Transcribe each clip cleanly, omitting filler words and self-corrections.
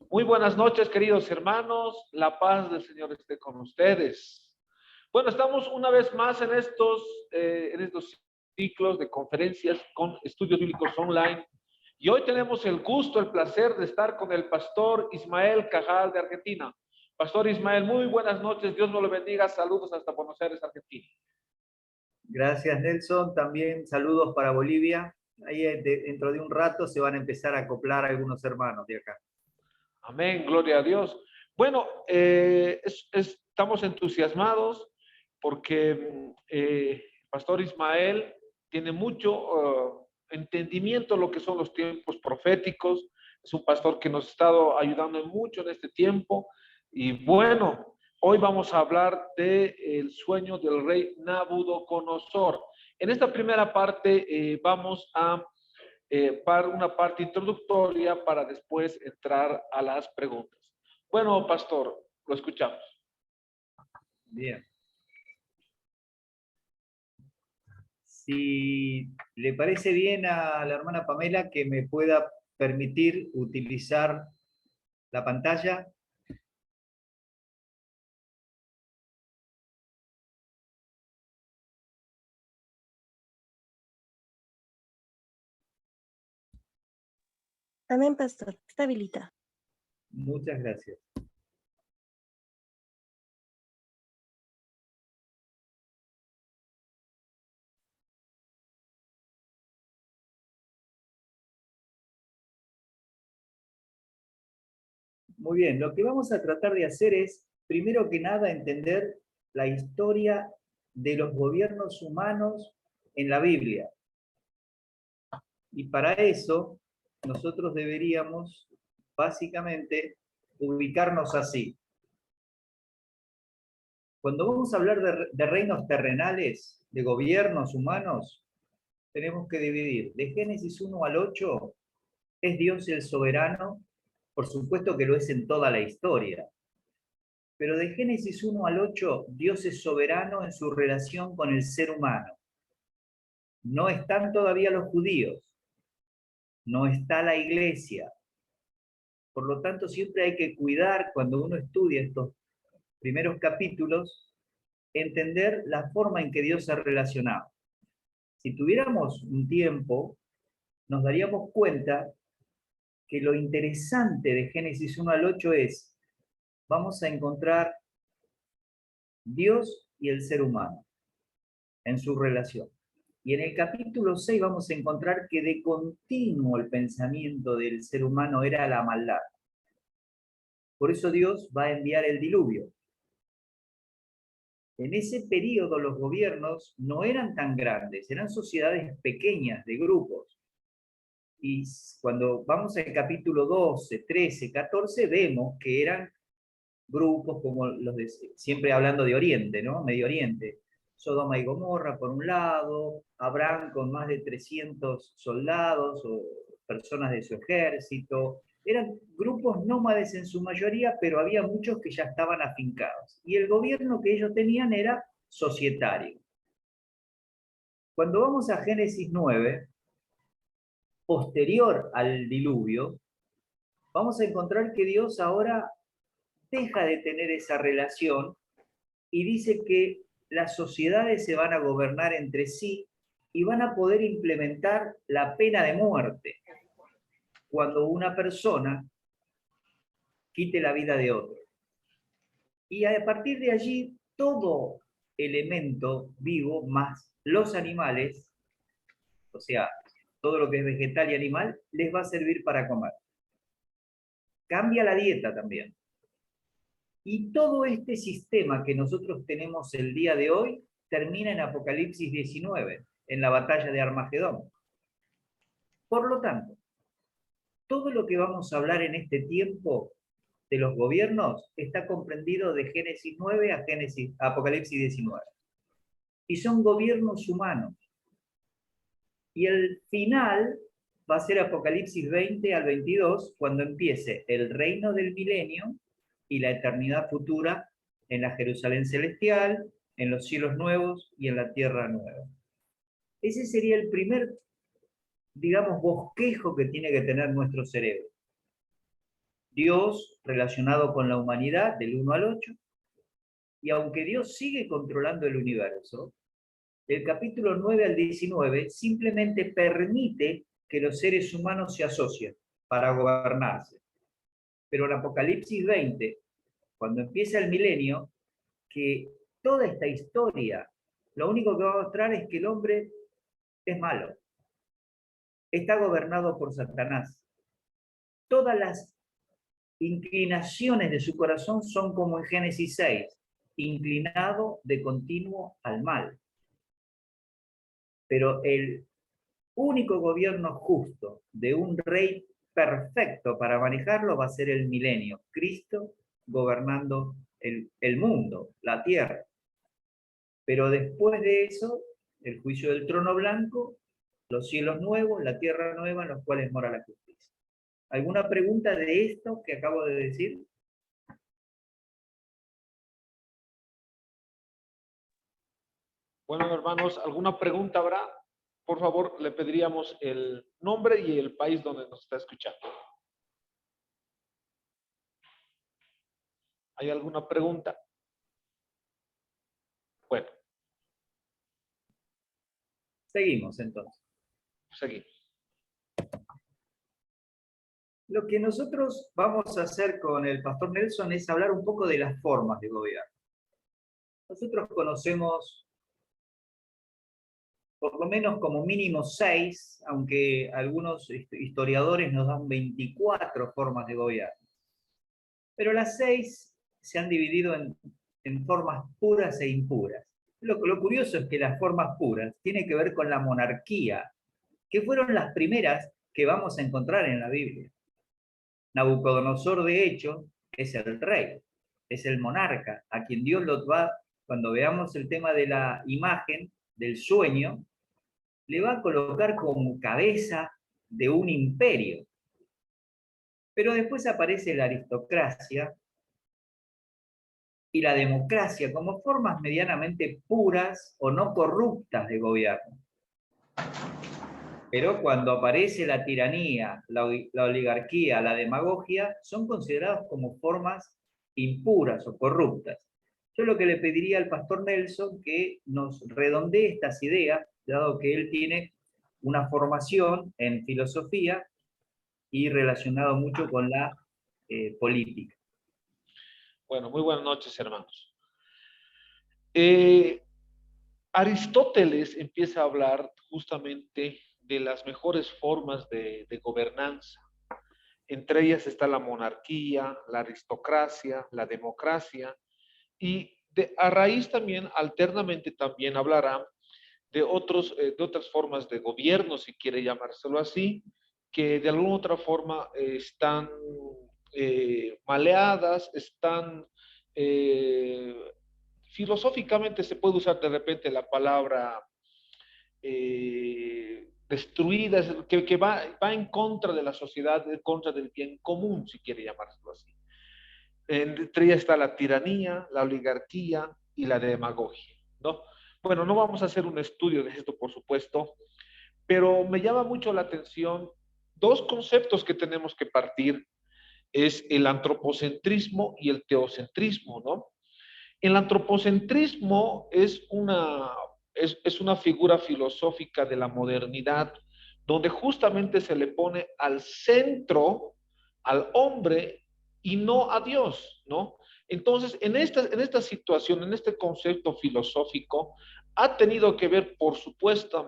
Muy buenas noches, queridos hermanos. La paz del Señor esté con ustedes. Bueno, estamos una vez más en estos ciclos de conferencias con estudios bíblicos online. Y hoy tenemos el gusto, el placer de estar con el pastor Ismael Cajal de Argentina. Pastor Ismael, muy buenas noches. Dios nos lo bendiga. Saludos hasta Buenos Aires, Argentina. Gracias, Nelson. También saludos para Bolivia. Ahí dentro de un rato se van a empezar a acoplar algunos hermanos de acá. Amén, gloria a Dios. Bueno, estamos entusiasmados porque Pastor Ismael tiene mucho entendimiento de lo que son los tiempos proféticos. Es un pastor que nos ha estado ayudando mucho en este tiempo. Y bueno, hoy vamos a hablar del sueño del rey Nabucodonosor. En esta primera parte vamos a para una parte introductoria para después entrar a las preguntas. Bueno, pastor, lo escuchamos. Bien. Si le parece bien a la hermana Pamela que me pueda permitir utilizar la pantalla. Amén, pastor. Está habilitado. Muchas gracias. Muy bien, lo que vamos a tratar de hacer es, primero que nada, entender la historia de los gobiernos humanos en la Biblia. Y para eso, nosotros deberíamos, básicamente, ubicarnos así. Cuando vamos a hablar de reinos terrenales, de gobiernos humanos, tenemos que dividir. De Génesis 1 al 8, es Dios el soberano. Por supuesto que lo es en toda la historia. Pero de Génesis 1 al 8, Dios es soberano en su relación con el ser humano. No están todavía los judíos. No está la iglesia. Por lo tanto, siempre hay que cuidar, cuando uno estudia estos primeros capítulos, entender la forma en que Dios se ha relacionado. Si tuviéramos un tiempo, nos daríamos cuenta que lo interesante de Génesis 1 al 8 es, vamos a encontrar Dios y el ser humano en su relación. Y en el capítulo 6 vamos a encontrar que de continuo el pensamiento del ser humano era la maldad. Por eso Dios va a enviar el diluvio. En ese periodo los gobiernos no eran tan grandes, eran sociedades pequeñas de grupos. Y cuando vamos al capítulo 12, 13, 14, vemos que eran grupos como los de, siempre hablando de Oriente, ¿no? Medio Oriente. Sodoma y Gomorra por un lado, Abraham con más de 300 soldados o personas de su ejército. Eran grupos nómades en su mayoría, pero había muchos que ya estaban afincados. Y el gobierno que ellos tenían era societario. Cuando vamos a Génesis 9, posterior al diluvio, vamos a encontrar que Dios ahora deja de tener esa relación y dice que las sociedades se van a gobernar entre sí y van a poder implementar la pena de muerte cuando una persona quite la vida de otro. Y a partir de allí, todo elemento vivo, más los animales, o sea, todo lo que es vegetal y animal, les va a servir para comer. Cambia la dieta también. Y todo este sistema que nosotros tenemos el día de hoy termina en Apocalipsis 19, en la batalla de Armagedón. Por lo tanto, todo lo que vamos a hablar en este tiempo de los gobiernos está comprendido de Génesis 9 a Apocalipsis 19. Y son gobiernos humanos. Y el final va a ser Apocalipsis 20 al 22, cuando empiece el reino del milenio y la eternidad futura en la Jerusalén celestial, en los cielos nuevos y en la tierra nueva. Ese sería el primer, digamos, bosquejo que tiene que tener nuestro cerebro. Dios relacionado con la humanidad del 1 al 8, y aunque Dios sigue controlando el universo, del capítulo 9 al 19 simplemente permite que los seres humanos se asocien para gobernarse. Pero en Apocalipsis 20, cuando empieza el milenio, que toda esta historia, lo único que va a mostrar es que el hombre es malo, está gobernado por Satanás. Todas las inclinaciones de su corazón son como en Génesis 6, inclinado de continuo al mal. Pero el único gobierno justo de un rey perfecto para manejarlo va a ser el milenio, Cristo gobernando el mundo, la tierra. Pero después de eso, el juicio del trono blanco, los cielos nuevos, la tierra nueva en los cuales mora la justicia. ¿Alguna pregunta de esto que acabo de decir? Bueno, hermanos, ¿alguna pregunta habrá? Por favor, le pediríamos el nombre y el país donde nos está escuchando. ¿Hay alguna pregunta? Bueno, Seguimos entonces. seguimos. Lo que nosotros vamos a hacer con el pastor Nelson es hablar un poco de las formas de gobierno. Nosotros conocemos por lo menos como mínimo 6, aunque algunos historiadores nos dan 24 formas de gobierno. Pero las 6 se han dividido en formas puras e impuras. Lo curioso es que las formas puras tienen que ver con la monarquía, que fueron las primeras que vamos a encontrar en la Biblia. Nabucodonosor, de hecho, es el rey, es el monarca, a quien Dios los va, cuando veamos el tema de la imagen, del sueño, le va a colocar como cabeza de un imperio. Pero después aparece la aristocracia y la democracia como formas medianamente puras o no corruptas de gobierno. Pero cuando aparece la tiranía, la oligarquía, la demagogia, son considerados como formas impuras o corruptas. Yo lo que le pediría al pastor Nelson que nos redondee estas ideas, dado que él tiene una formación en filosofía y relacionado mucho con la política. Bueno, muy buenas noches, hermanos. Aristóteles empieza a hablar justamente de las mejores formas de gobernanza. Entre ellas está la monarquía, la aristocracia, la democracia, y a raíz también, alternamente también hablará de otras formas de gobierno, si quiere llamárselo así, que de alguna otra forma están maleadas, están filosóficamente se puede usar de repente la palabra destruidas, que va en contra de la sociedad, en contra del bien común, si quiere llamárselo así. Entre ellas está la tiranía, la oligarquía y la demagogia, ¿no? Bueno, no vamos a hacer un estudio de esto, por supuesto, pero me llama mucho la atención dos conceptos que tenemos que partir, es el antropocentrismo y el teocentrismo, ¿no? El antropocentrismo es una figura filosófica de la modernidad donde justamente se le pone al centro al hombre y no a Dios, ¿no? Entonces, en esta situación, en este concepto filosófico, ha tenido que ver, por supuesto,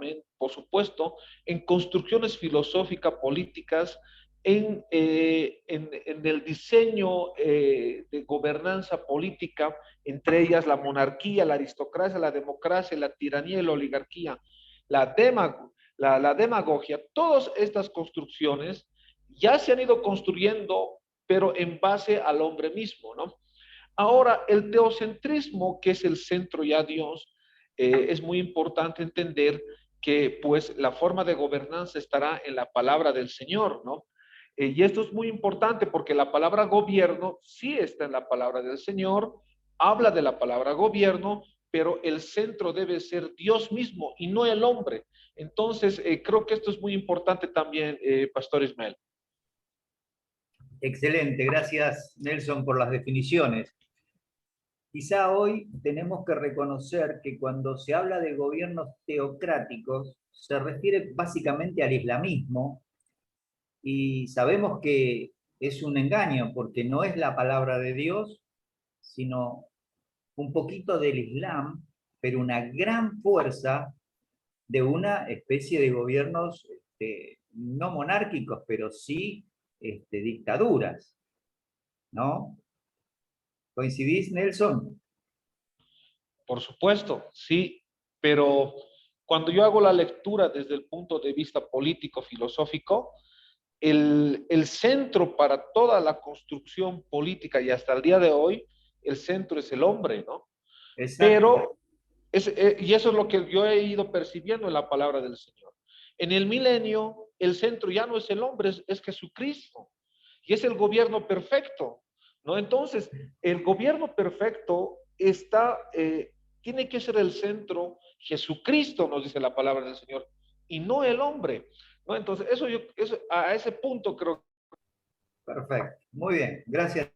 en construcciones filosóficas, políticas, en el diseño de gobernanza política, entre ellas la monarquía, la aristocracia, la democracia, la tiranía y la oligarquía, la demagogia, todas estas construcciones ya se han ido construyendo, pero en base al hombre mismo, ¿no? Ahora, el teocentrismo, que es el centro ya a Dios, es muy importante entender que pues la forma de gobernanza estará en la palabra del Señor, ¿no? Y esto es muy importante porque la palabra gobierno sí está en la palabra del Señor, habla de la palabra gobierno, pero el centro debe ser Dios mismo y no el hombre. Entonces, creo que esto es muy importante también, Pastor Ismael. Excelente, gracias Nelson por las definiciones. Quizá hoy tenemos que reconocer que cuando se habla de gobiernos teocráticos, se refiere básicamente al islamismo, y sabemos que es un engaño porque no es la palabra de Dios, sino un poquito del Islam, pero una gran fuerza de una especie de gobiernos no monárquicos, pero sí dictaduras, ¿no? ¿Coincidís, Nelson? Por supuesto, sí, pero cuando yo hago la lectura desde el punto de vista político, filosófico, el centro para toda la construcción política y hasta el día de hoy, el centro es el hombre, ¿no? Exacto, Pero, y eso es lo que yo he ido percibiendo en la palabra del Señor. En el milenio, el centro ya no es el hombre, es Jesucristo. Y es el gobierno perfecto, ¿no? Entonces, el gobierno perfecto tiene que ser el centro, Jesucristo, nos dice la palabra del Señor, y no el hombre, ¿no? Entonces, a ese punto creo. perfecto. Muy bien, gracias.